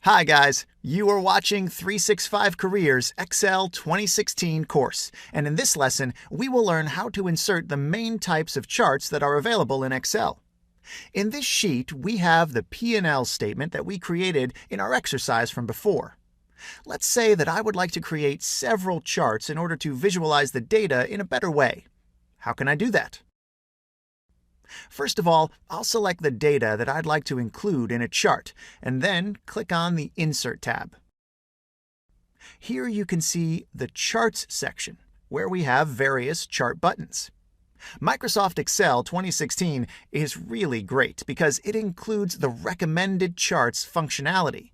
Hi guys, you are watching 365 Careers Excel 2016 course, and in this lesson we will learn how to insert the main types of charts that are available in Excel. In this sheet we have the P&L statement that we created in our exercise from before. Let's say that I would like to create several charts in order to visualize the data in a better way. How can I do that? First of all, I'll select the data that I'd like to include in a chart, and then click on the Insert tab. Here you can see the Charts section, where we have various chart buttons. Microsoft Excel 2016 is really great because it includes the Recommended Charts functionality,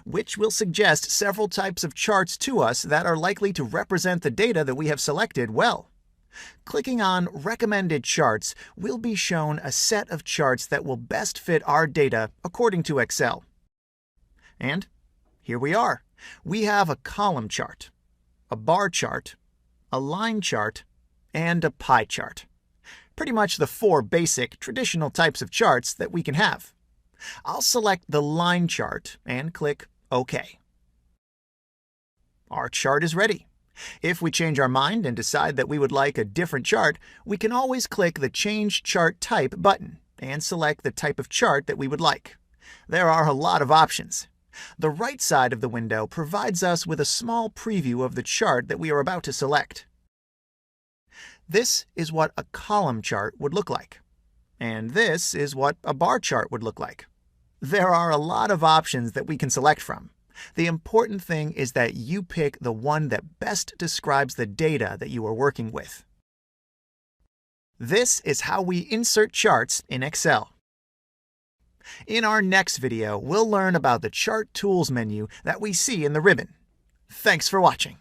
which will suggest several types of charts to us that are likely to represent the data that we have selected well. Clicking on Recommended Charts, we'll be shown a set of charts that will best fit our data according to Excel. And here we are. We have a column chart, a bar chart, a line chart, and a pie chart. Pretty much the four basic traditional types of charts that we can have. I'll select the line chart and click OK. Our chart is ready. If we change our mind and decide that we would like a different chart, we can always click the Change Chart Type button and select the type of chart that we would like. There are a lot of options. The right side of the window provides us with a small preview of the chart that we are about to select. This is what a column chart would look like, and this is what a bar chart would look like. There are a lot of options that we can select from. The important thing is that you pick the one that best describes the data that you are working with. This is how we insert charts in Excel. In our next video, we'll learn about the Chart Tools menu that we see in the ribbon. Thanks for watching.